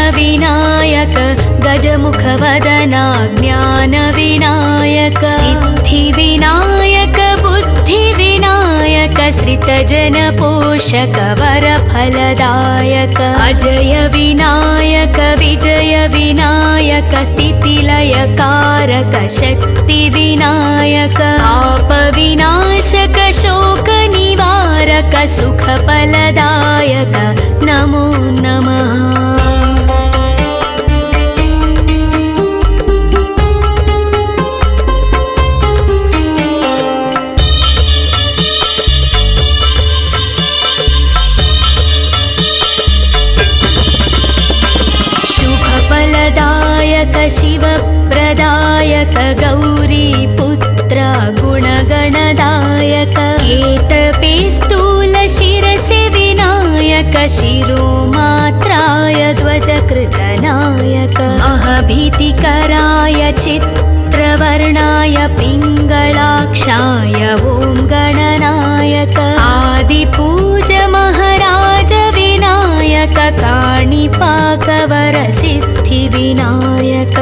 विघ्नविनायक गजमुखवदना ज्ञानविनायक सिद्धिविनायक बुद्धिविनायक श्रितजनपोषक वरफलदायक अजय विनायक विजय विनायक स्थितिलयकारक शक्तिविनायक पापविनाशक शोकनिवारक सुखफलदायक नमो नमः। शुभफलदायक शिवप्रदायक गौरीपुत्र गुणगणदायक केतपे स्थूलशिरसि विनायक शिरोमात्राय ध्वजकृतनायक महभीतिकराय चित्रवर्णाय पिङ्गलाक्षाय ॐ गणनायक आदिपूज महाराज विनायक काणिपाकवर सिद्धिविनायक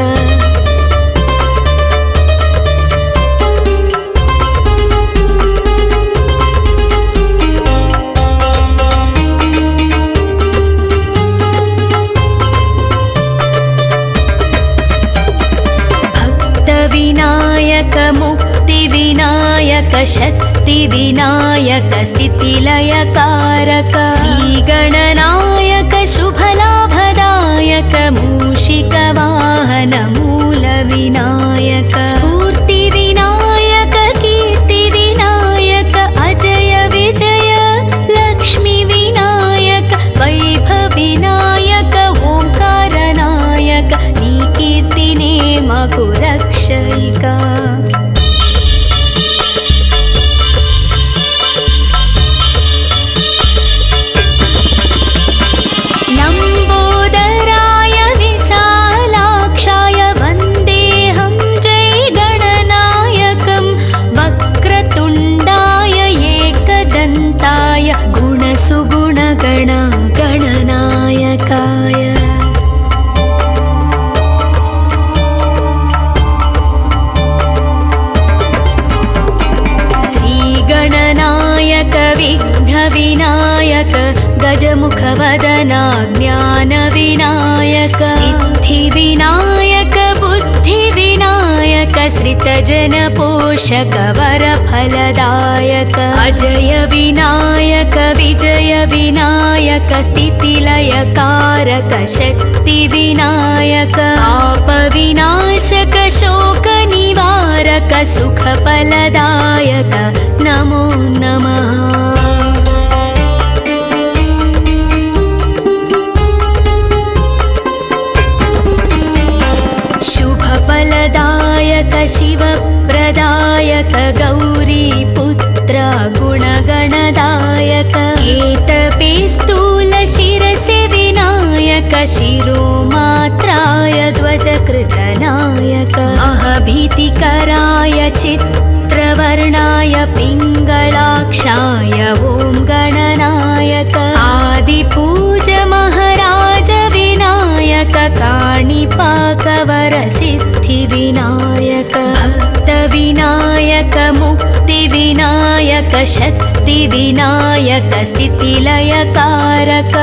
भक्तविनायक मुक्तिविनायक शक्तिविनायक स्थितिलयकारक श्रीगणनायक शुभलाभदायक मूषिकवाहन मूलविनायक स्फूर्तिविनायक कीर्तिविनायक अजय विजय लक्ष्मीविनायक वैभवविनायक ओंकारनायक नी कीर्तिने मकुरक्षयिका गणनायकाय श्रीगणनायक विघ्नविनायक गजमुखवदना ज्ञानविनायक सिद्धिविनायक बुद्धिविनायक श्रितजनपोषक वरफलदायक अजय विनायक विजय विनायक स्थितिलयकारक शक्तिविनायक पापविनाशक शोकनिवारक सुखफलदायक नमो नमः। शुभफलदायक शिवप्रदायक गौरीपुत्र गुणगणदायक केतपे स्थूलशिरसि विनायक शिरोमात्राय ध्वजकृतनायक महभीतिकराय चित्रवर्णाय पिङ्गलाक्षाय ॐ गणनायक आदिपूज महाराज विनायक काणिपाकवर सिद्धिविनायक भक्तविनायक मुक्तिविनायक शक्तिविनायक स्थितिलयकारक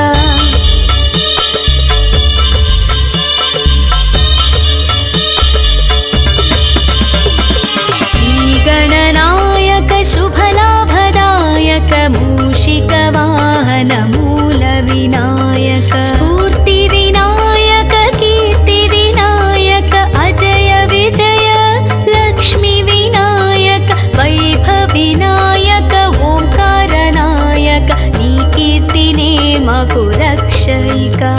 श्रीगणनायक शुभलाभदायक मूषिकवाहन मूलविनायक स्फूर्तिविनायक कीर्तिविनायक अजय विजय लक्ष्मीविनायक वैभवविनायक ओंकारनायक नी कीर्तिने मकुरक्षयिका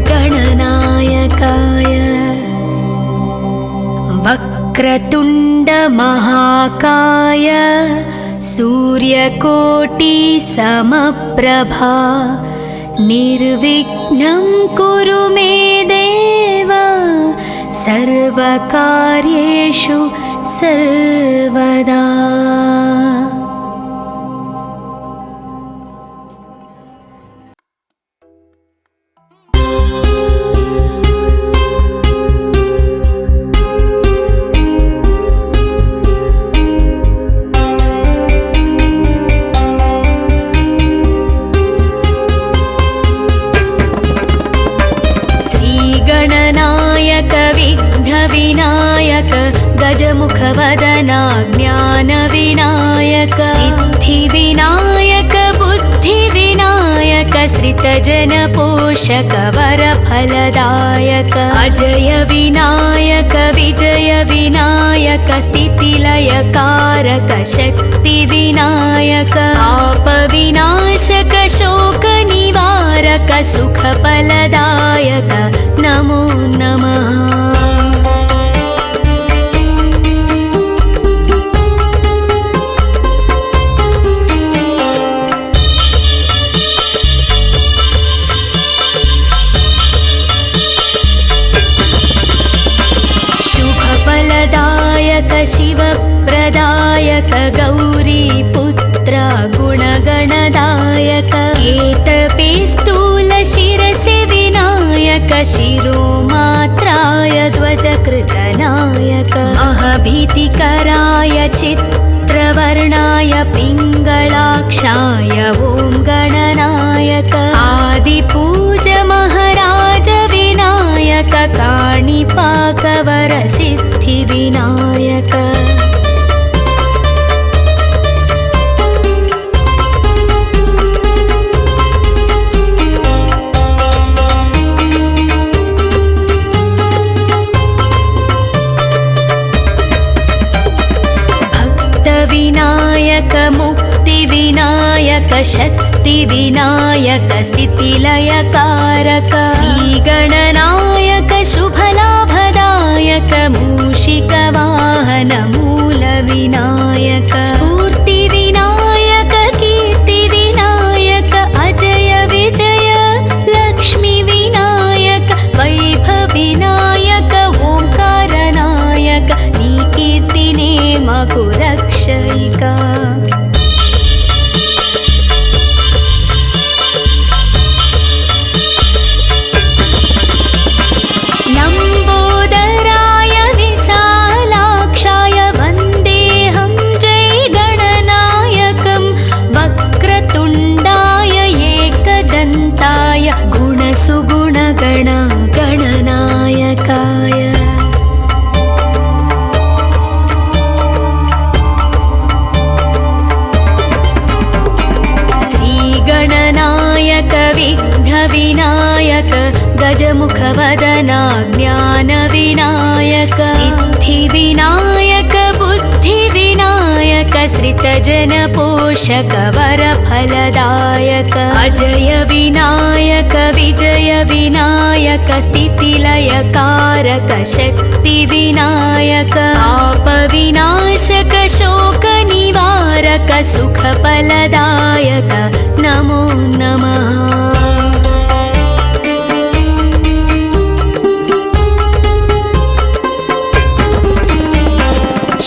गणनायकाय वक्रतुण्ड महाकाय सूर्यकोटि समप्रभा निर्विघ्नं कुरु मे देव सर्वकार्येषु सर्वदा। विघ्नविनायक गजमुखवदना ज्ञानविनायक सिद्धिविनायक बुद्धिविनायक श्रितजनपोषक वरफलदायक अजय विनायक विजय विनायक स्थितिलयकारक शक्तिविनायक आपविनाशक शोकनिवारक सुखफलदायक नमो नमः। शुभफलदायक शिवप्रदायक गौरीपुत्र गुणगणदायक केतपे स्थूलशिरसि विनायक शिरोमात्राय ध्वजकृतनायक अहभीतिकराय चित्रवर्णाय पिङ्गलाक्षाय ॐ गणनायक आदिपूज महाराज विनायक काणिपाकवर सिद्धिविनायक विनायक मुक्तिविनायक शक्तिविनायक स्थितिलयकारक श्रीगणनायक शुभलाभदायक मूषिकवाहन मूलविनायक स्फूर्तिविनायक कीर्तिविनायक अजय विजय लक्ष्मीविनायक वैभवविनायक ओंकारनायक नी कीर्तिने मकु रक्षयिका। लम्बोदराय विशालाक्षाय वन्देऽहं जय गणनायकं वक्रतुण्डाय एकदन्ताय गुणसुगुणगण गणनायकाय विघ्नविनायक गजमुखवदना ज्ञानविनायक सिद्धिविनायक बुद्धिविनायक श्रितजनपोषक वरफलदायक अजय विनायक विजय विनायक स्थितिलयकारक शक्तिविनायक आपविनाशक शोकनिवारक सुखफलदायक नमो नमः।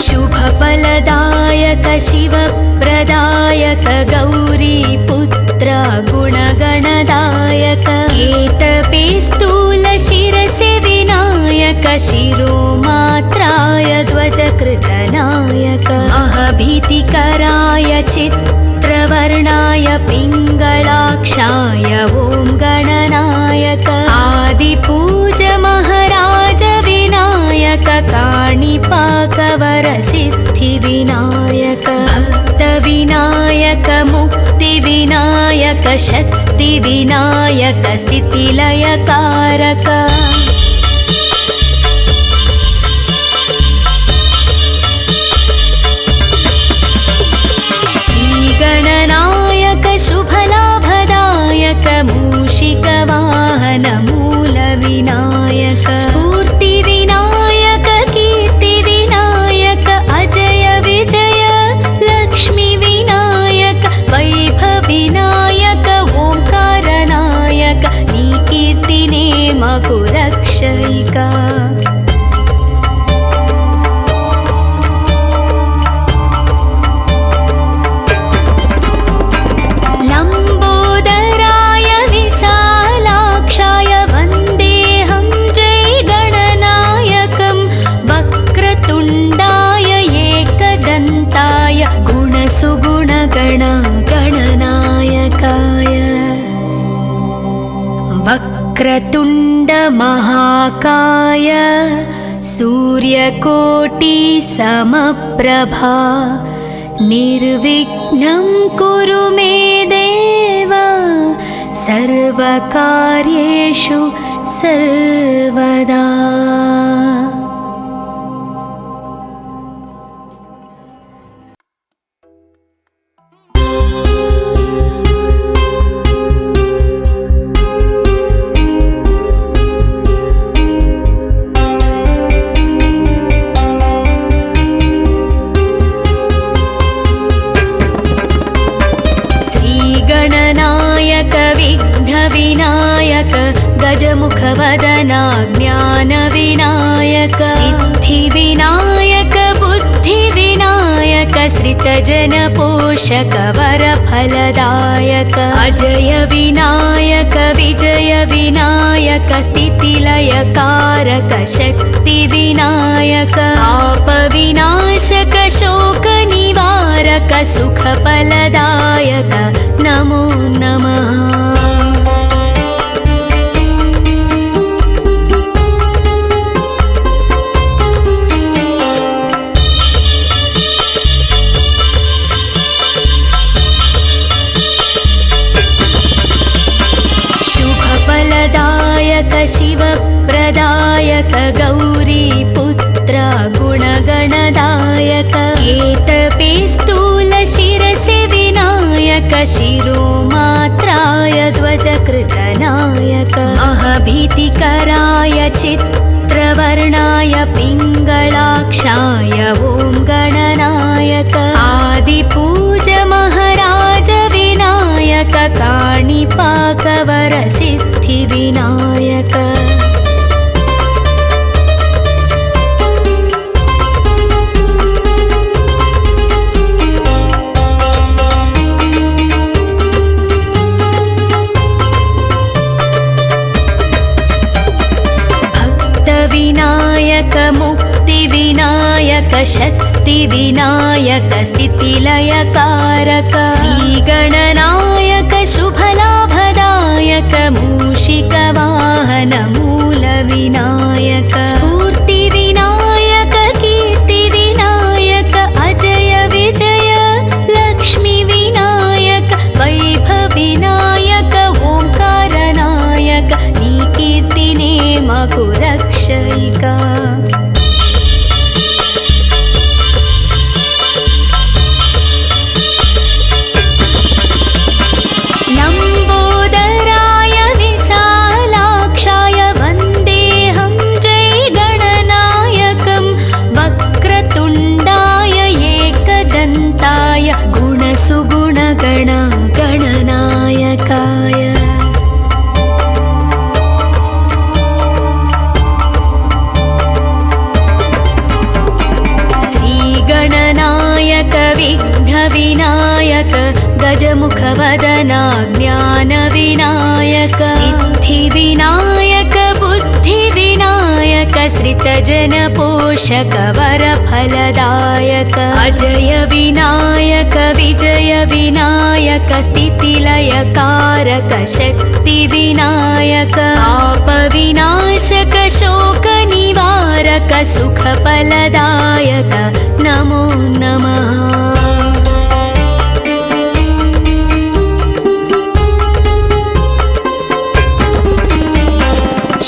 शुभफलदायक शिवप्रदायक गौरीपुत्र गुणगणदायक केतपे स्थूलशिरसि विनायक शिरोमात्राय ध्वजकृतनायक अहभीतिकराय चित्रवर्णाय पिङ्गलाक्षाय ॐ गणनायक आदिपूज महाराज विनायक काणिपाकवर सिद्धिविनायक भक्तविनायक मुक्तिविनायक शक्तिविनायक स्थितिलयकारक श्रीगणनायक शुभलाभदायक मूषिकवाहन मूलविनायक स्फूर्तिविनायक कीर्तिविनायक अजय विजय लक्ष्मीविनायक वक्रतुण्ड महाकाय सूर्यकोटि समप्रभा निर्विघ्नं कुरु मे देव सर्वकार्येषु सर्वदा। गणनायक विघ्नविनायक गजमुखवदना ज्ञानविनायक सिद्धिविनायक बुद्धिविनायक श्रितजनपोषक वरफलदायक अजय विनायक विजय विनायक स्थितिलयकारक शक्तिविनायक आपविनाशक शोकनिवारक सुखफलदायक नमो नमः। शुभफलदायक शिवप्रदायक गौरीपुत्र गुणगणदायक एतपे स्थूल शिरसि विनायक शिरोमात्राय ध्वजकृतनायक अहभीतिकराय चित्रवर्णाय पिङ्गलाक्षाय ॐ गणनायक आदिपूज महाराज विनायक काणिपाकवर सिद्धिविनायक विनायक मुक्तिविनायक शक्तिविनायक स्थितिलयकारक श्रीगणनायक शुभलाभदायक मूषिकवाहन मूलविनायक स्फूर्तिविनायक कीर्तिविनायक अजय विजय लक्ष्मीविनायक वैभविनायक ओंकारनायक नी कीर्तिने मकु रक्षयिका लम्बोदराय विशालाक्षाय वन्देऽहं जय गणनायकं वक्रतुण्डाय एकदन्ताय गुणसुगुणगण गणनायकाय गणनायक विघ्नविनायक गजमुखवदना ज्ञानविनायक सिद्धिविनायक बुद्धिविनायक श्रितजनपोषक वरफलदायक अजय विनायक विजय विनायक स्थितिलयकारक शक्तिविनायक आपविनाशक शोकनिवारक सुखफलदायक नमो नमः।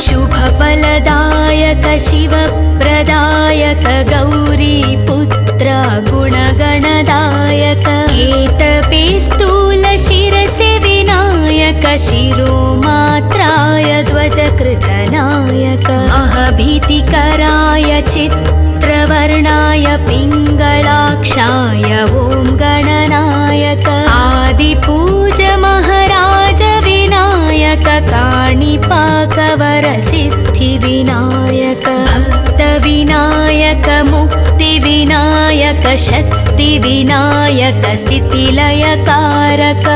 शुभफलदायक शिवप्रदायक गौरीपुत्र गुणगणदायक एतपे स्थूल शिरसि विनायक शिरोमात्राय ध्वजकृतनायक अहभीतिकराय चित्रवर्णाय पिङ्गलाक्षाय ॐ गणनायक आदिपूज महाराज विनायक काणिपाकवर सिद्धिविनायक भक्तविनायक मुक्तिविनायक शक्तिविनायक स्थितिलयकारक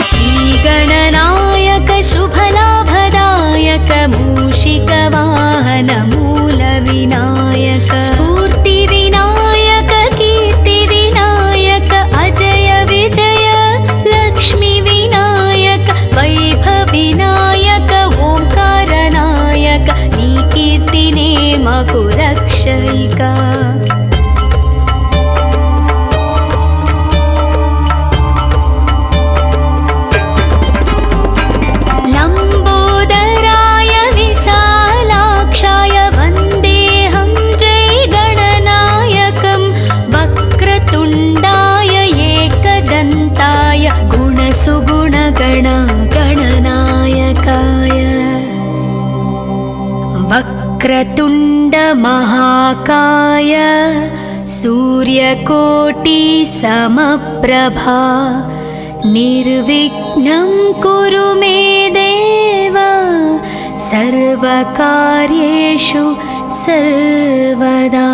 श्रीगणनायक शुभलाभदायक मूषिकवाहन मूलविनायक स्फूर्तिविनायक कीर्तिविनायक गणनायकाय वक्रतुण्ड महाकाय सूर्यकोटि समप्रभा निर्विघ्नं कुरु मे देव सर्वकार्येषु सर्वदा।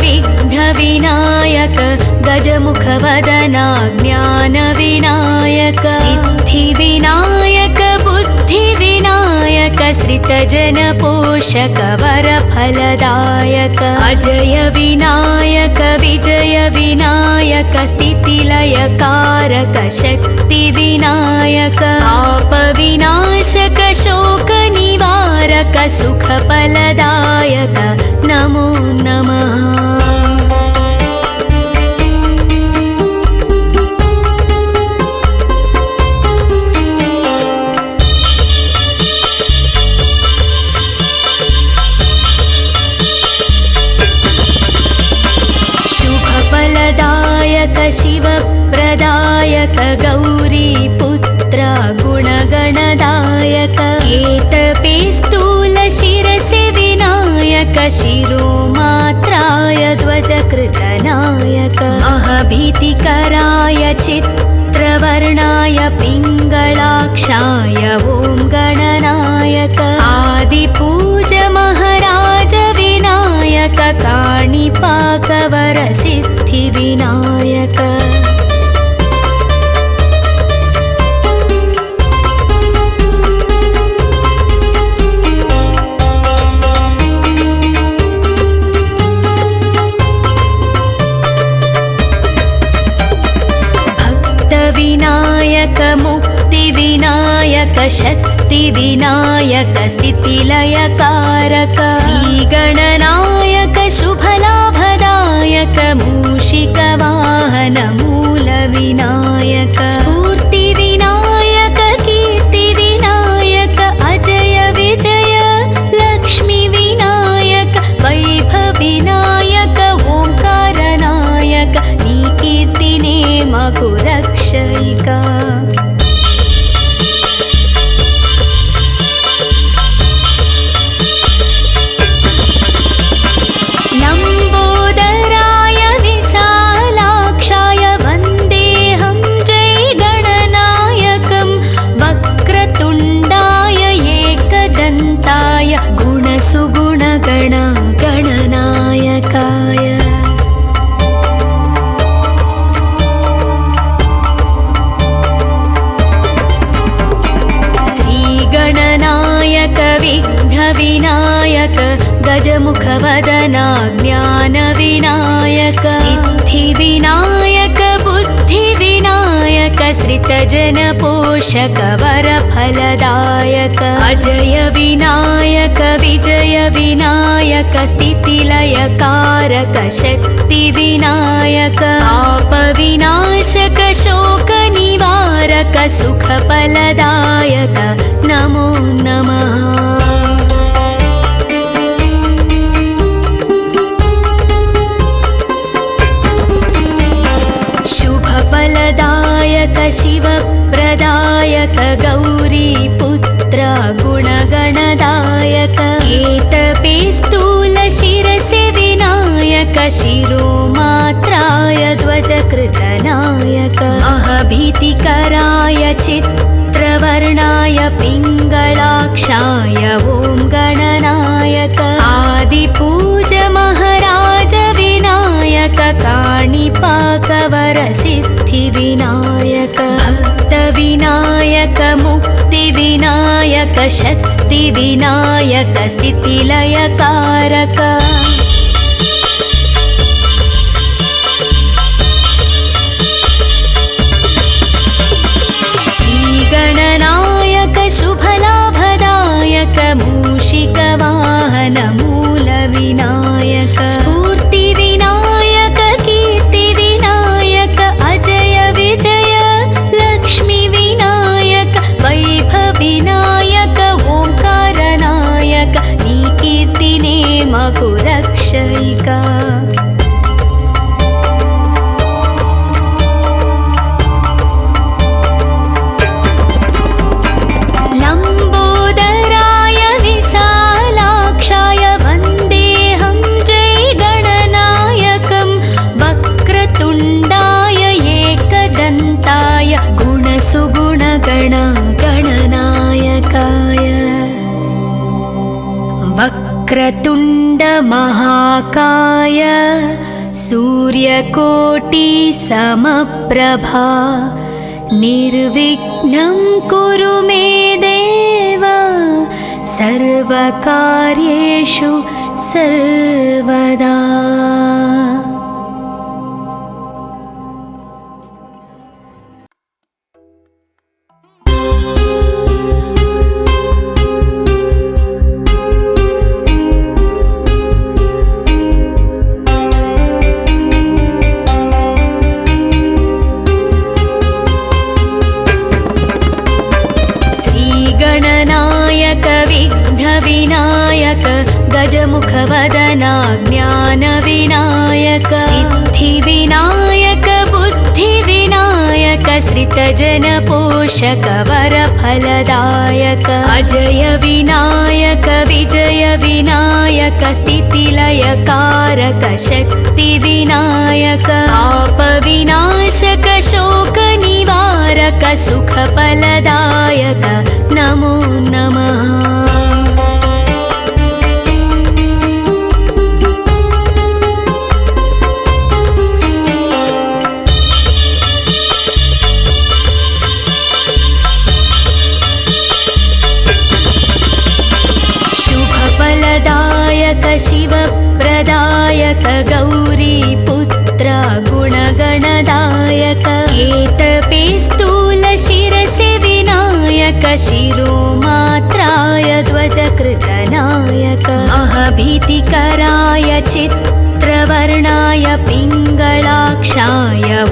विघ्नविनायक गजमुखवदना ज्ञानविनायक सिद्धिविनायक बुद्धिविनायक श्रितजनपोषक वरफलदायक अजय विनायक विजय विनायक स्थितिलयकारक शक्तिविनायक पापविनाशक शोकनिवारक सुखफलदायक नमो नमः। शुभफलदायक शिवप्रदायक गौरीपुत्र गुणगणदायक केतपे स्थूलशिरसि विनायक शिरोमात्राय ध्वजकृतनायक महभीतिकराय चित्रवर्णाय पिङ्गलाक्षाय ॐ गणनायक आदिपूज महाराज विनायक काणिपाकवरसिद्धिविनायक भक्तविनायक मुक्तिविनायक शक्तिविनायक स्थितिलयकारक श्रीगणनायक शुभलाभदायक मूषिकवाहन मूलविनायक स्फूर्तिविनायक कीर्तिविनायक अजय विजय लक्ष्मीविनायक वैभविनायक ओंकारनायक नी कीर्तिने मकुरक्षयिका गणनायकाय श्रीगणनायक विघ्नविनायक गजमुखवदना ज्ञानविनायक सिद्धिविनायक बुद्धिविनायक श्रितजनपोषक वरफलदायक अजय विनायक विजय विनायक स्थितिलयकारक शक्तिविनायक पापविनाशक शोकनिवारक सुखफलदायक नमो नमः। शुभफलदायक शिवप्रदायक गौरीपुत्र गुणगणदायक केतपे स्थूलशिरसि विनायक शिरोमात्राय ध्वजकृतनायक महभीतिकराय चित्रवर्णाय पिङ्गलाक्षाय ॐ गणनायक आदिपूज महाराज विनायक काणिपाकवरसिद्धिविनायक भक्तविनायक मुक्तिविनायक शक्तिविनायक स्थितिलयकारक श्रीगणनायक शुभलाभदायक मूषिकवाहन वाहनमूलविनायक स्फूर्तिविनायक कीर्तिविनायक अजय विजय लक्ष्मीविनायक वैभविनायक ओंकारनायक नी कीर्तिने मकु रक्षयिका वक्रतुण्ड महाकाय सूर्यकोटि समप्रभा निर्विघ्नं कुरु मे देव सर्वकार्येषु सर्वदा। विघ्नविनायक गजमुखवदना ज्ञानविनायक सिद्धिविनायक बुद्धिविनायक श्रितजनपोषक वरफलदायक अजय विनायक विजय विनायक स्थितिलयकारक शक्तिविनायक पापविनाशक शोकनिवारक सुखफलदायक नमो नमः। शुभफलदायक शिवप्रदायक गौरीपुत्र गुणगणदायक केतपे स्थूलशिरसि विनायक शिरोमात्राय ध्वजकृतनायक महभीतिकराय चित्रवर्णाय पिङ्गलाक्षाय ॐ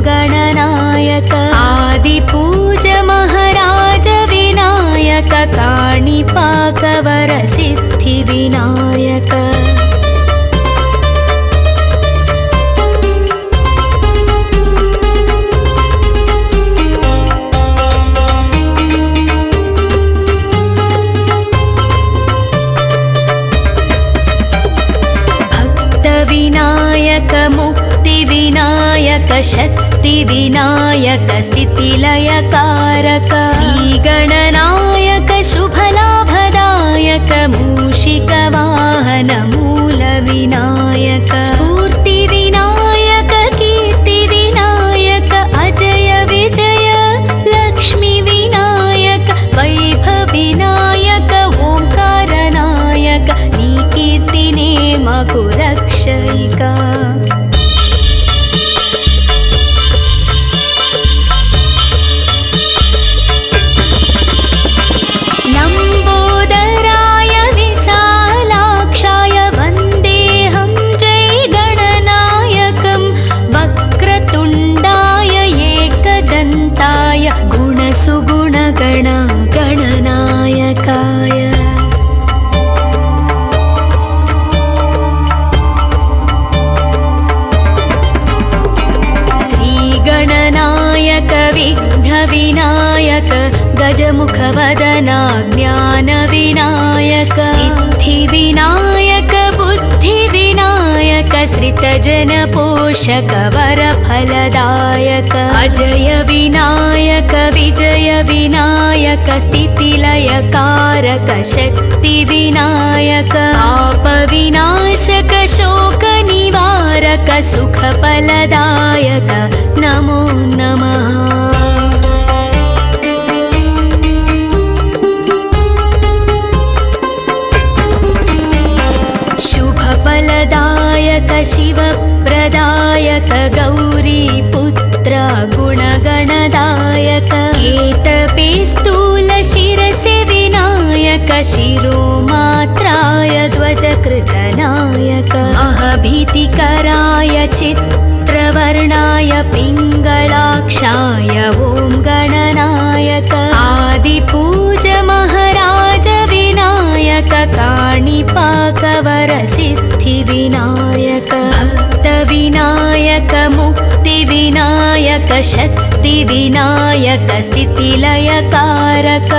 गणनायक आदिपूज महाराज विनायक काणिपाकवर सिद्धिविनायक विनायक मुक्तिविनायक शक्तिविनायक स्थितिलयकारक श्रीगणनायक शुभलाभदायक मूषिकवाहनमूलविनायक स्फूर्तिविनायक कीर्तिविनायक अजय विजय लक्ष्मीविनायक वैभविनायक ओंकारनायक नी कीर्तिने मकु रक्षयिका। लम्बोदराय विशालाक्षाय वन्देऽहं जय गणनायकं वक्रतुण्डाय एकदन्ताय गुणसुगुणगण गणनायकाय विघ्नविनायक गजमुखवदना ज्ञानविनायक सिद्धिविनायक बुद्धिविनायक श्रितजनपोषक वरफलदायक अजय विनायक विजय विनायक स्थितिलयकारक शक्तिविनायक पापविनाशक शोकनिवारक सुखफलदायक नमो नमः। शुभफलदायक शिवप्रदायक गौरीपुत्र गुणगणदायक केतपे स्थूलशिरसि विनायक शिरोमात्राय ध्वजकृतनायक महभीतिकराय चित्रवर्णाय पिङ्गलाक्षाय ॐ गणनायक आदिपूज महाराज विनायक काणिपाकवरसिद्धिविनायक भक्तविनायक मुक्तिविनायक शक्तिविनायक स्थितिलयकारक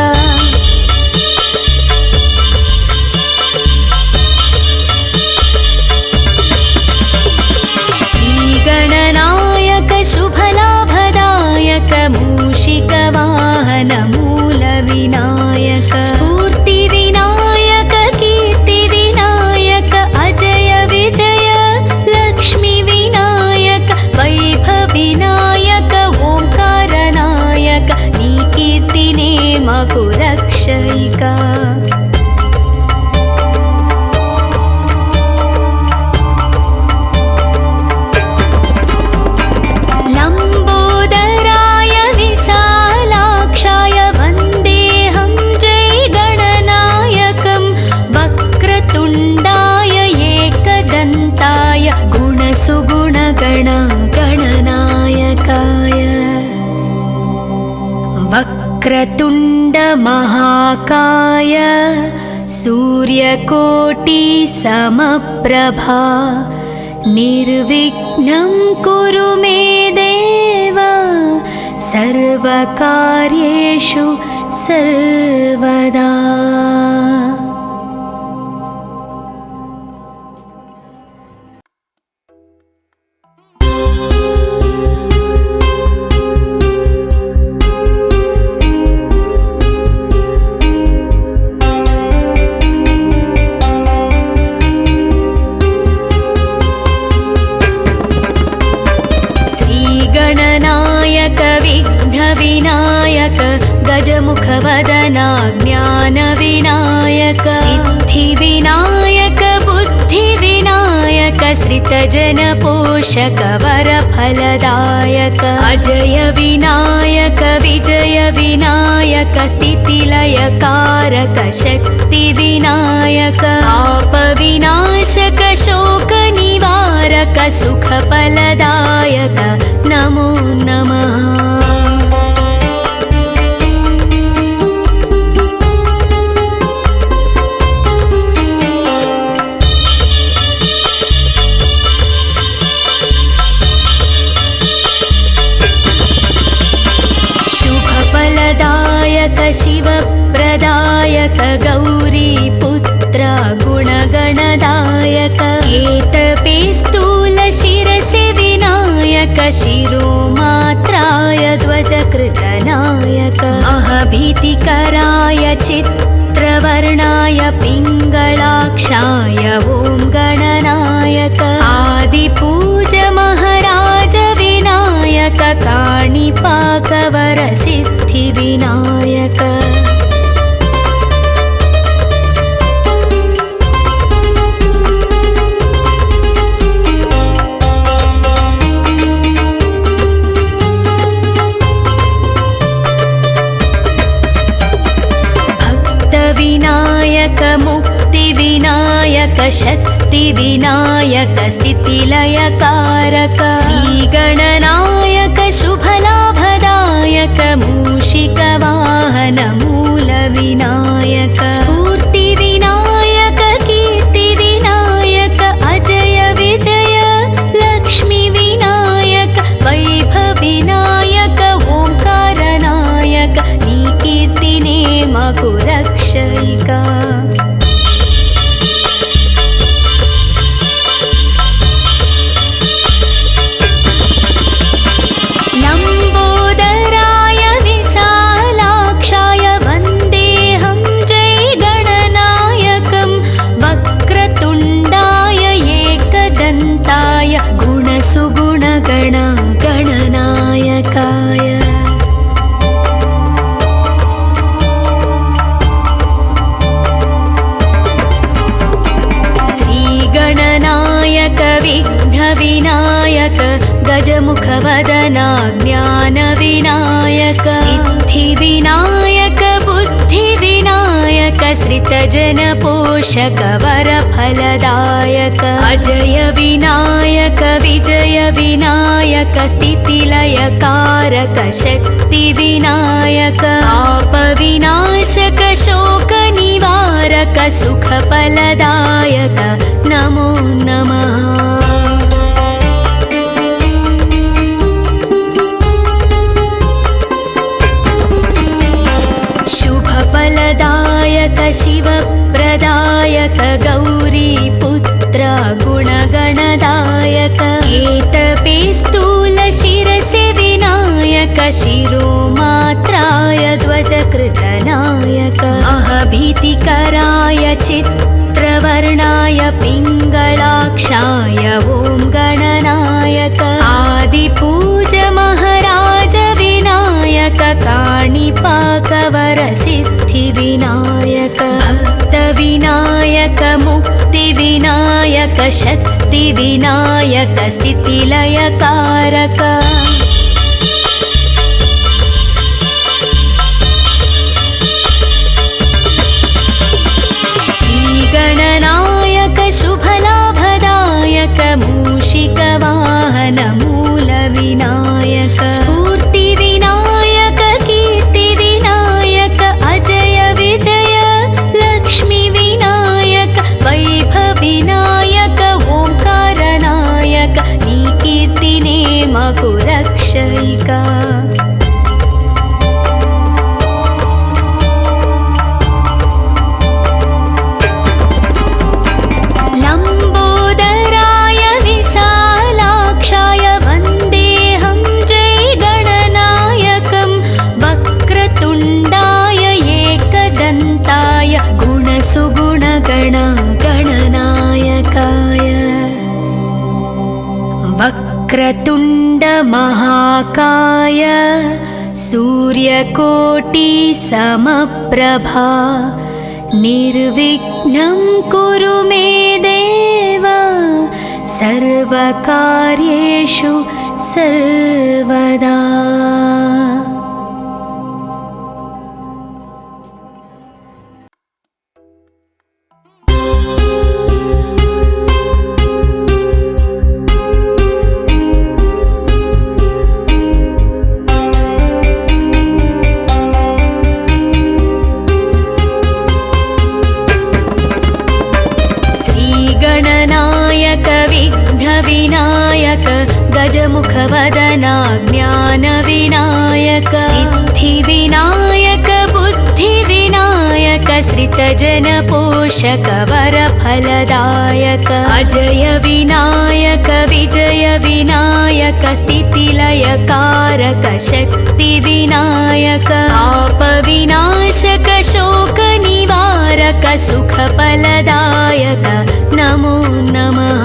श्रीगणनायक शुभलाभदायक मूषिकवाहन मूलविनायक स्फूर्तिविनायक कीर्तिविनायक अजय विजय लक्ष्मीविनायक वैभवविनायक ओंकारनायक नी कीर्तिने मगु रक्षयिका वक्रतुण्ड महाकाय सूर्यकोटि समप्रभा निर्विघ्नं कुरु मे देव सर्वकार्येषु सर्वदा। विघ्नविनायक गजमुखवदना ज्ञानविनायक सिद्धिविनायक बुद्धिविनायक श्रितजनपोषक वरफलदायक अजय विनायक विजय विनायक स्थितिलयकारक शक्तिविनायक पापविनाशक शोकनिवारक सुखफलदायक नमो नमः। शुभफलदायक शिवप्रदायक गौरीपुत्र गुणगणदायक केतपे स्थूल शिरसि विनायक शिरोमात्राय ध्वजकृतनायक महभीतिकराय चित्रवर्णाय पिङ्गलाक्षाय ॐ गणनायक आदिपूज महाराज विनायक काणिपाकवरसिद्धिविनायक भक्तविनायक मुक्तिविनायक शक्तिविनायक स्थितिलयकारक श्रीगणनायक शुभलाभदायक मूषिकवाहन मूलविनायक स्फूर्तिविनायक कीर्तिविनायक अजय विजय लक्ष्मीविनायक वैभवविनायक ओंकारनायक नी कीर्तिने मगु रक्षयिका गणनायकाय श्रीगणनायक विघ्नविनायक गजमुखवदना ज्ञानविनायक सिद्धिविनायक बुद्धिविनायक विनायक श्रितजन पोषक वरफलदायक अजय विनायक विजय विनायक स्थितिलयकारक शक्ति विनायक पाप विनाशक शोक निवारक सुखफलदायक नमो नमः। शुभफलदायक शिवप्रदायक गौरीपुत्र गुणगणदायक केतपे स्थूल शिरसि विनायक शिरोमात्राय ध्वजकृतनायक अहभीतिकराय चित्रवर्णाय पिङ्गलाक्षाय ॐ गणनायक आदिपूज महाराज विनायक काणिपाकवर सिद्धि विनायक भक्त विनायक मुक्ति विनायक शक्ति विनायक स्थितिलयकारक श्रीगणनायक शुभलाभदायक मूषिकवाहन मूल विनायक स्फूर्ति विनायक कीर्ति विनायक अजय विजय लक्ष्मी विनायक वैभव विनायक ओंकारनायक नी कीर्तिने मकु रक्षयिका। वक्रतुण्ड महाकाय सूर्यकोटि समप्रभा निर्विघ्नं कुरु मे देव सर्वकार्येषु सर्वदा। विघ्नविनायक गजमुखवदना ज्ञानविनायक सिद्धिविनायक बुद्धिविनायक श्रितजनपोषक वरफलदायक अजय विनायक विजय विनायक स्थितिलयकारक शक्तिविनायक पापविनाशक शोकनिवारक सुखफलदायक नमो नमः।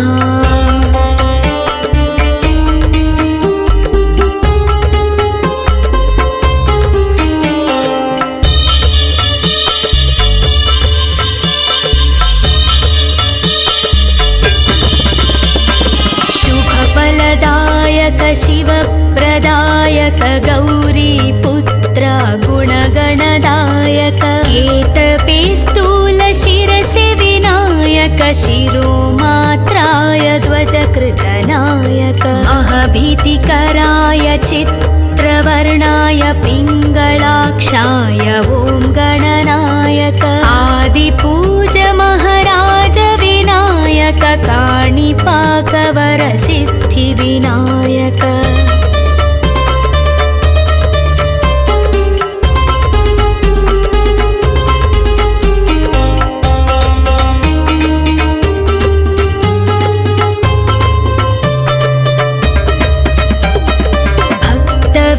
शुभफलदायक शिवप्रदायक गौरीपुत्र गुणगणदायक केतपे स्थूल शिरसि विनायक शिरोमात्राय ध्वजकृतनायक अहभीतिकराय चित्रवर्णाय पिङ्गलाक्षाय ॐ गणनायक आदिपूज महाराज विनायक काणिपाकवर सिद्धि विनायक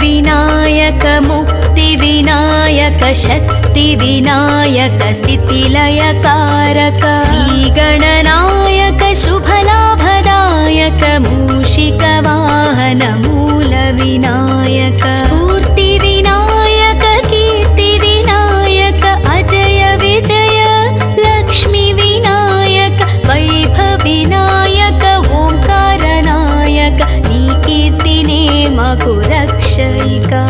विनायक मुक्ति विनायक शक्ति विनायक स्थितिलयकारक श्रीगणनायक शुभलाभदायक मूषिकवाहन मूल विनायक स्फूर्ति विनायक कीर्ति विनायक अजय विजय लक्ष्मी विनायक वैभव विनायक ओंकारनायक नी कीर्तिने मकु रक्षयिका।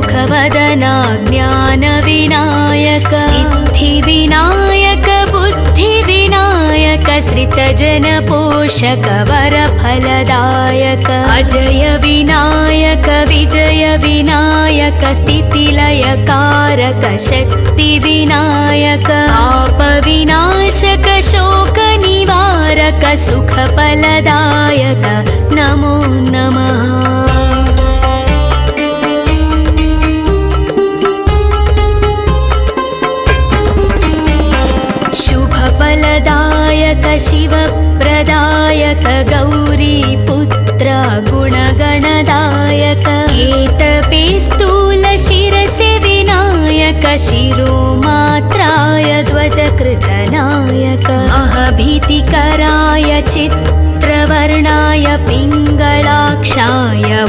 गजमुखवदना ज्ञानविनायक सिद्धिविनायक बुद्धिविनायक श्रितजनपोषक वरफलदायक अजय विनायक विजय विनायक स्थितिलयकारक शक्तिविनायक आपविनाशक शोकनिवारक सुखफलदायक नमो नमः। शुभफलदायक शिवप्रदायक गौरीपुत्र गुणगणदायक एतपे स्थूलशिरसि विनायक शिरोमात्राय ध्वजकृतनायक अहभीतिकराय चित्रवर्णाय पिङ्गलाक्षाय ॐ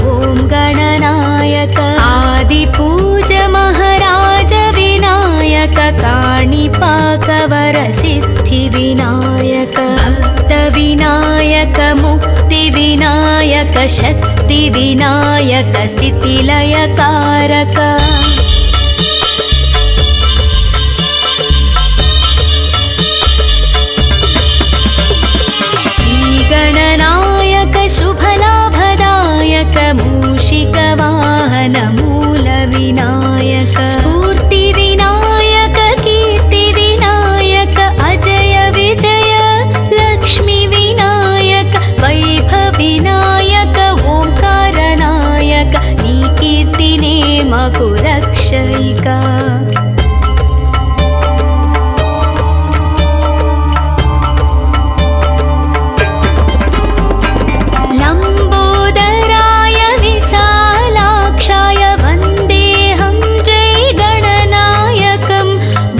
गणनायक आदिपूज महाराज विनायक काणिपाकवरसिद्धिविनायक भक्तविनायक मुक्तिविनायक शक्तिविनायक स्थितिलयकारक श्रीगणनायक शुभलाभदायक मूषिकवाहन मूलविनायक स्फूर्तिविनायक कीर्तिविनायक अजय विजय लक्ष्मीविनायक वैभविनायक ओंकारनायक नी कीर्तिने मकु रक्षयिका। लम्बोदराय विशालाक्षाय वन्देऽहं जय गणनायकं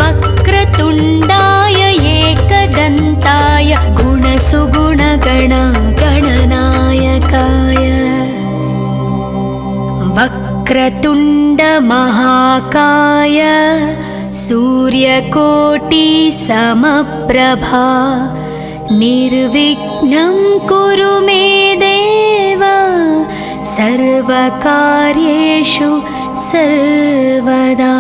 वक्रतुण्डाय एकदन्ताय गुणसुगुणगण गणनायकाय वक्रतुण्ड महाकाय सूर्यकोटि समप्रभा निर्विघ्नं कुरु मे देव सर्वकार्येषु सर्वदा।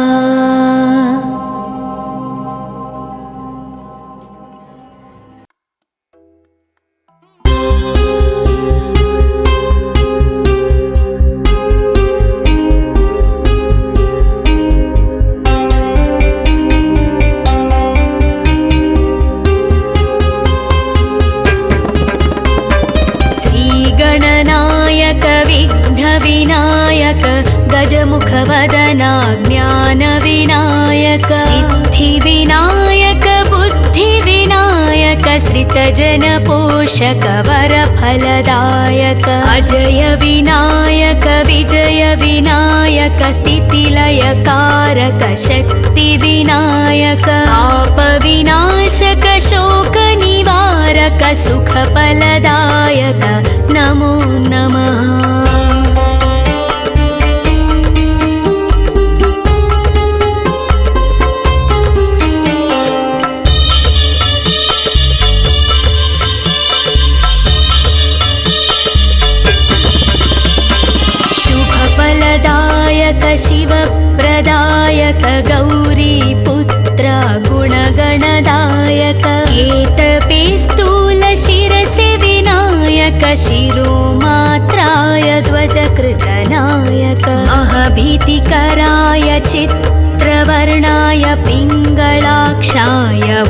गणनायक विघ्नविनायक गजमुखवदना ज्ञानविनायक सिद्धिविनायक बुद्धिविनायक श्रितजनपोषक वरफलदायक अजय विनायक विजय विनायक स्थितिलयकारक शक्तिविनायक आपविनाशक शोकनिवारक सुखफलदायक नमो नमः। शुभफलदायक शिवप्रदायक गौरीपुत्र गुणगणदायक एतपे स्थूलशिरसि विनायक शिरोमात्राय ध्वजकृतनायक अहभीतिकराय चित्रवर्णाय पिङ्गलाक्षाय ॐ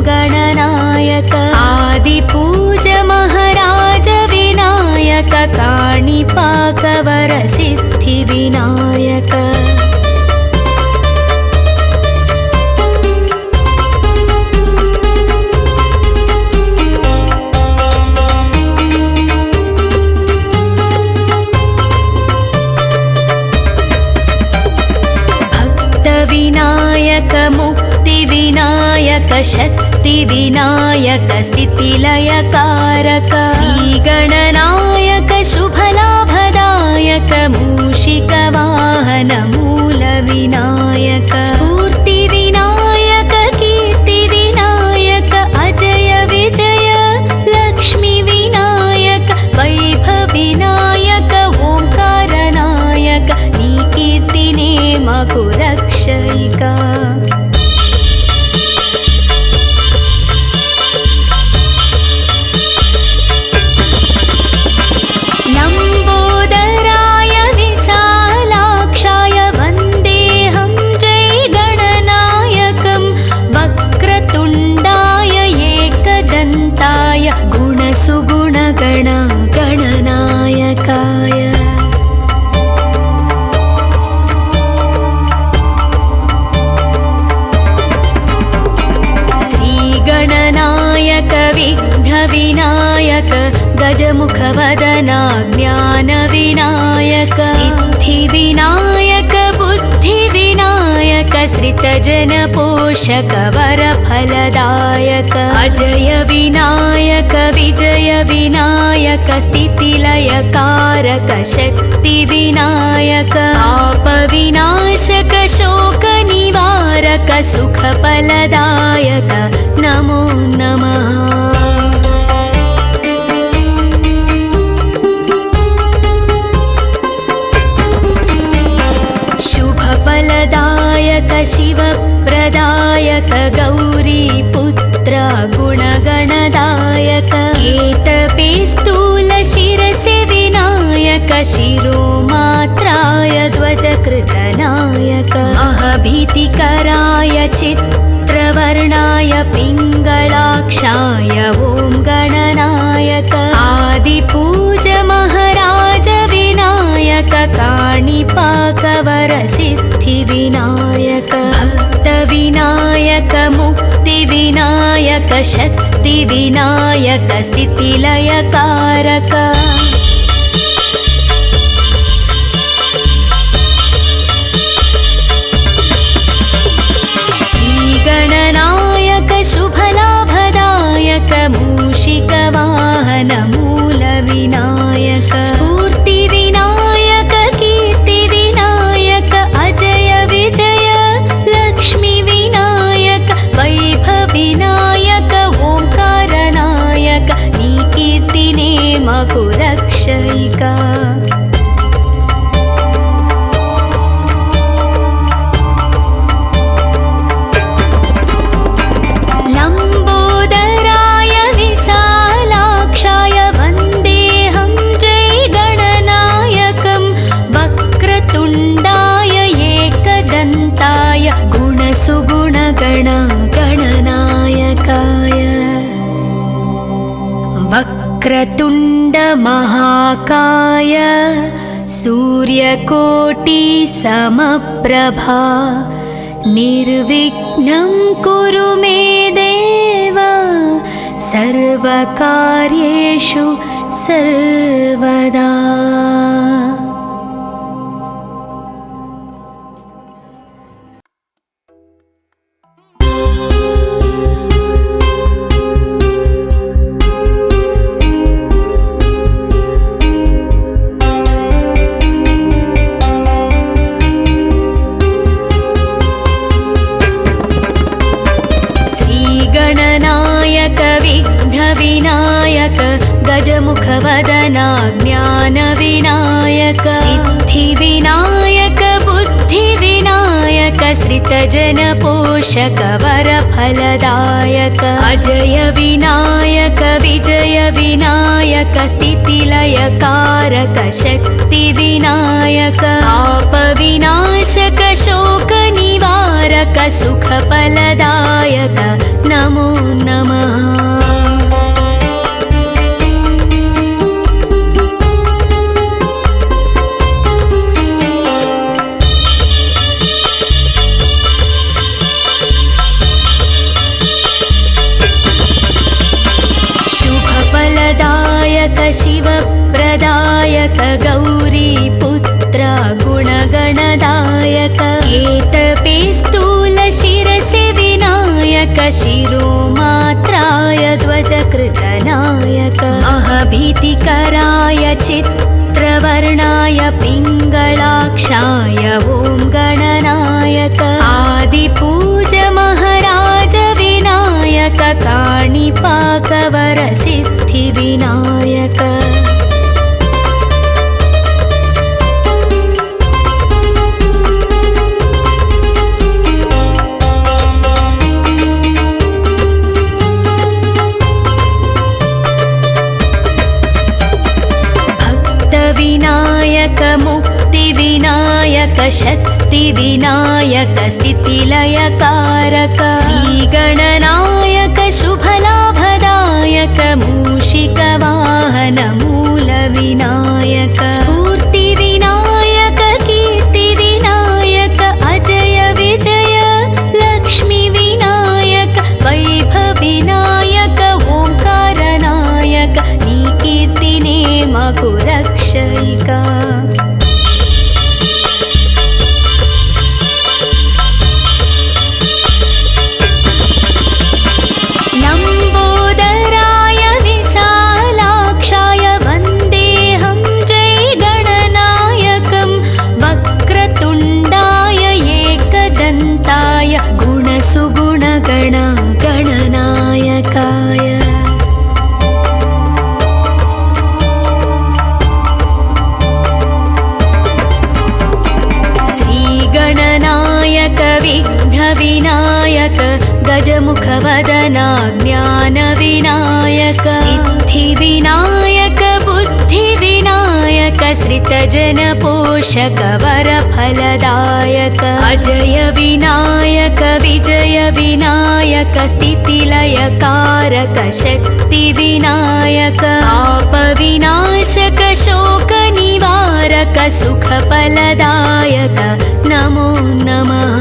गणनायक आदिपूज महाराज विनायक काणिपाकवरसिद्धिविनायक विनायक मुक्तिविनायक शक्तिविनायक स्थितिलयकारक श्रीगणनायक शुभलाभदायक मूषिकवाहन मूलविनायक स्फूर्तिविनायक कीर्तिविनायक अजय विजय लक्ष्मीविनायक वैभविनायक ओंकारनायक नी कीर्तिने మాకు రక్షయిక లంబోదరాయ విశాలాక్షాయ వందేహం జై గణనాయకం వక్రతుండాయ ఏకదంతాయ గుణసుగుణగణ గణనాయకాయ శ్రీగణనాయక విఘ్న వినాయక గజముఖవదన జ్ఞాన వినాయక సిద్ధి వినాయక బుద్ధి వినాయక శ్రితజన పోషక వర ఫలదాయక అజయ వినాయక విజయ వినాయక స్థితిలయ కారక శక్తి వినాయక పాప వినాశక శోక నివారక సుఖ ఫలదాయక నమో నమః फलदायक शिवप्रदायक गौरीपुत्र गुणगणदायक केतपे स्थूल शिरसि विनायक शिरोमात्राय ध्वजकृतनायक महभीतिकराय चित्रवर्णाय पिङ्गलाक्षाय ॐ गणनायक आदिपूज महाराज विनायक काणिपाकवर सिद्धि विनायक भक्त विनायक मुक्ति विनायक शक्ति विनायक स्थितिलय कारक श्रीगणनायक शुभलाभदायक मूषिकवाहन मूल विनायक स्फूर्ति विनायक कीर्ति विनायक अजय विजय लक्ष्मी विनायक वैभव विनायक ओंकार नायक नी कीर्तिने मगु रक्षयिका లంబోదరాయ విశాలాక్షాయ వందేహం జై గణనాయకం వక్రతుండాయ ఏకదంతాయ గుణసుగుణగణ గణనాయకాయ వక్రతుండ మహాకాయ సూర్యకోటి సమప్రభా నిర్విఘ్నం కురు మే దేవ సర్వకార్యేషు సర్వదా गणनायक विघ्न विनायक गजमुखवदन ज्ञान विनायक सिद्धि विनायक बुद्धि विनायक श्रितजन पोषक वर फलदायक अजय विनायक विजय विनायक स्थितिलय कारक शक्ति विनायक पाप विनाशक शोक निवारक सुख फलदायक नमो नमः शुभफलदायक शिवप्रदायक गौरीपुत्र गुणगणदायक केतपे स्थूल शिरसि विनायक शिरोमात्राय ध्वजकृतनायक महभीतिकराय चित्रवर्णाय पिङ्गलाक्षाय ॐ गणनायक आदिपूज महाराज विनायक काणिपाकवर सिद्धि विनायक शक्तिविनायक स्थितिलयकारक श्रीगणनायक शुभलाभदायक मूषिकवाहन मूलविनायक स्फूर्तिविनायक कीर्तिविनायक अजय विजय लक्ष्मीविनायक वैभविनायक ओंकारनायक नी कीर्तिने मगु रक्षयिका विघ्नविनायक गजमुखवदना ज्ञानविनायक सिद्धिविनायक बुद्धिविनायक श्रितजनपोषक वरफलदायक अजय विनायक विजय विनायक स्थितिलयकारक शक्तिविनायक आपविनाशक शोकनिवारक सुखफलदायक नमो नमः।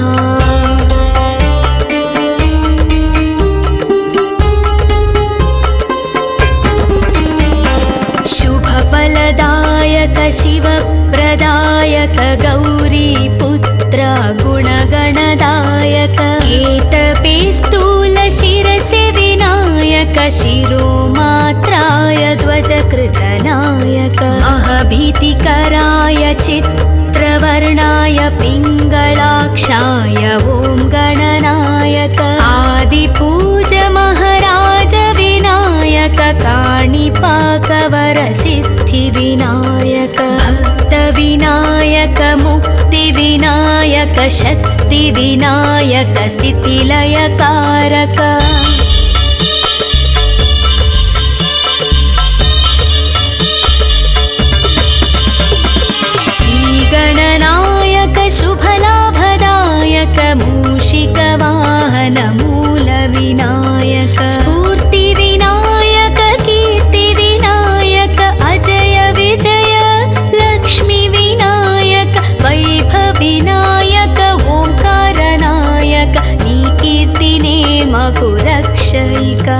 शुभफलदायक शिवप्रदायक गौरीपुत्र गुणगणदायक केतपे स्थूलशिरसि विनायक शिरोमात्राय ध्वजकृतनायक अहभीतिकराय चित्रवर्णाय पिङ्गलाक्षाय ॐ गणनायक आदिपूज महाराज विनायक काणिपाकवरसिद्धिविनायक भक्तविनायक मुक्तिविनायक शक्तिविनायक स्थितिलयकारक श्रीगणनायक शुभलाभदायक मूषिकवाहन मूलविनायक स्फूर्तिविनायक कीर्तिविनायक अजय विजय लक्ष्मीविनायक वैभविनायक ओंकारनायक नी कीर्तिने मगु रक्षयिका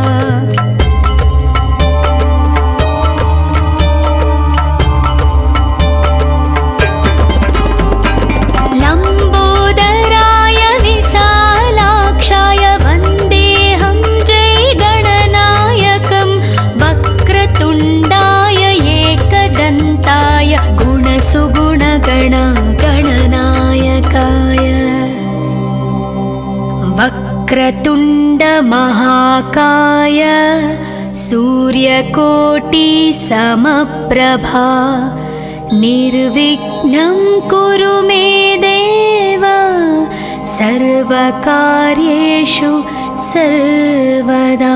वक्रतुण्ड महाकाय सूर्यकोटि समप्रभा निर्विघ्नं कुरु मे देव सर्वकार्येषु सर्वदा।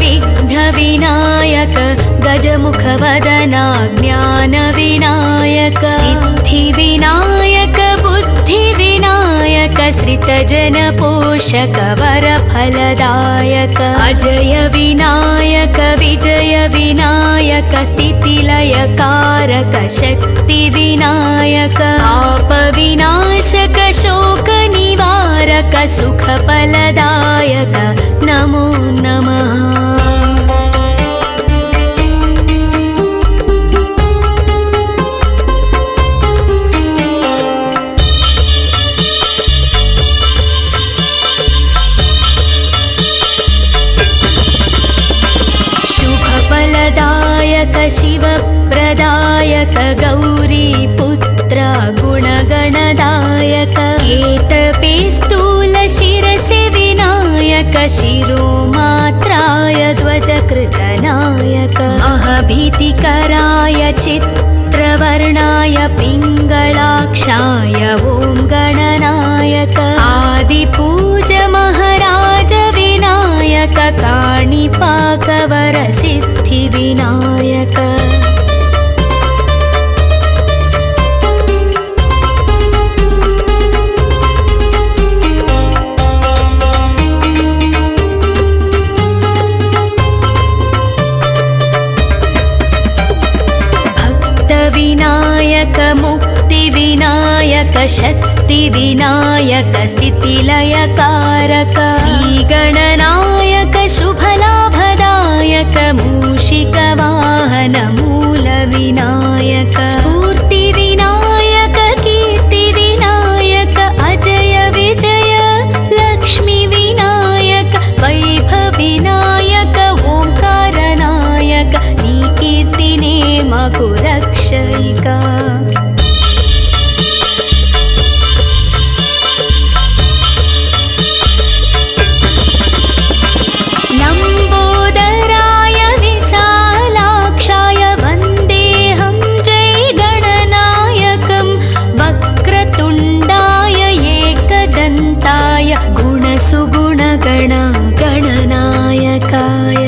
विघ्नविनायक गजमुखवदना ज्ञानविनायक सिद्धिविनायक बुद्धिविनायक श्रितजनपोषक वरफलदायक अजय विनायक विजय विनायक स्थितिलयकारक शक्तिविनायक आपविनाशक शोकनिवारक सुखफलदायक नमो नमः। शुभफलदायक शिवप्रदायक गौरीपुत्र गुणगणदायक केतपे स्थूलशिरसि विनायक शिरोमात्राय ध्वजकृतनायक महभीतिकराय चित्रवर्णाय पिङ्गलाक्षाय ॐ गणनायक आदिपूज महाराज विनायक काणिपाकवरसिद्धिविनायक विनायक मुक्तिविनायक शक्तिविनायक स्थितिलयकारक श्रीगणनायक शुभलाभदायक मूषिकवाहन मूलविनायक स्फूर्तिविनायक कीर्तिविनायक अजय विजय लक्ष्मीविनायक वैभविनायक ओंकारनायक नी कीर्तिने माकु रक्षयिका लम्बोदराय विशालाक्षाय वन्देऽहं जय गणनायकं वक्रतुण्डाय एकदन्ताय गुणसुगुणगण गणनायकाय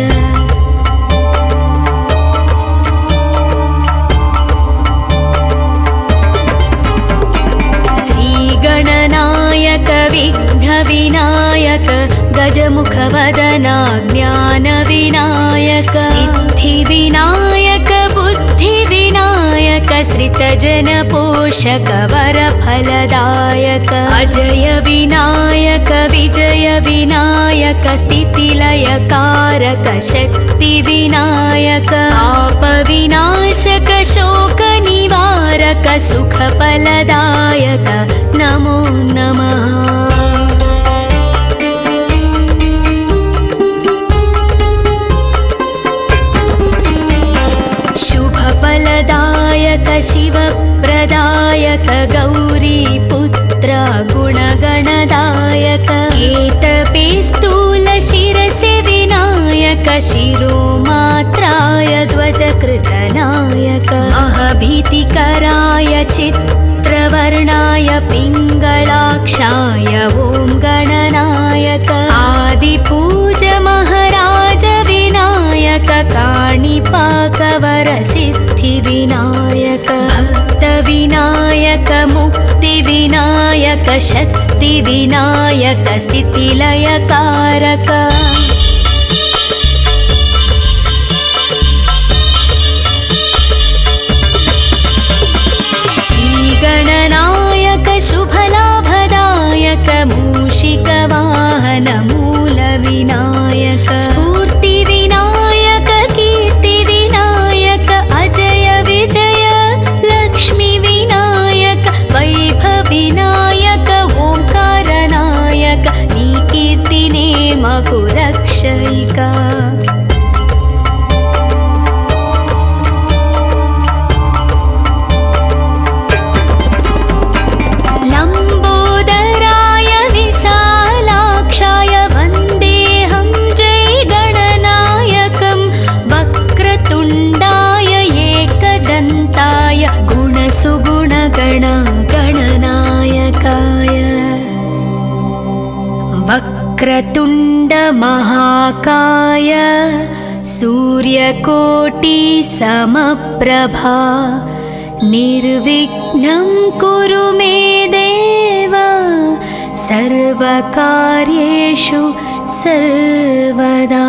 गणनायक विघ्नविनायक गजमुखवदना ज्ञानविनायक सिद्धिविनायक बुद्धिविनायक श्रितजनपोषक वरफलदायक अजय विनायक विजय विनायक स्थितिलयकारक शक्तिविनायक आपविनाशक शोकनिवारक सुखफलदायक नमो नमः शुभफलदायक शिवप्रदायक गौरीपुत्र गुणगणदायक केतपे स्थूलशिरसि विनायक शिरोमात्राय ध्वजकृतनायक महभीतिकराय चित्रवर्णाय पिङ्गलाक्षाय ॐ गणनायक आदिपूज महाराज विनायक काणिपाकवरसिद्धिविनायक भक्तविनायक मुक्तिविनायक शक्तिविनायक स्थितिलयकारक श्रीगणनायक शुभलाभदायक मूषिकवाहन मूलविनायक स्फूर्तिविनायक कीर्तिविनायक अजय विजय लक्ष्मीविनायक वैभविनायक ओंकारनायक नी कीर्तिने माकु रक्षयिका लम्बोदराय विशालाक्षाय वन्देऽहं जय गणनायकं वक्रतुण्डाय एकदन्ताय गुणसुगुणगण गणनायकाय वक्रतुण्ड महाकाय सूर्यकोटि समप्रभा निर्विघ्नं कुरु मे देव सर्वकार्येषु सर्वदा।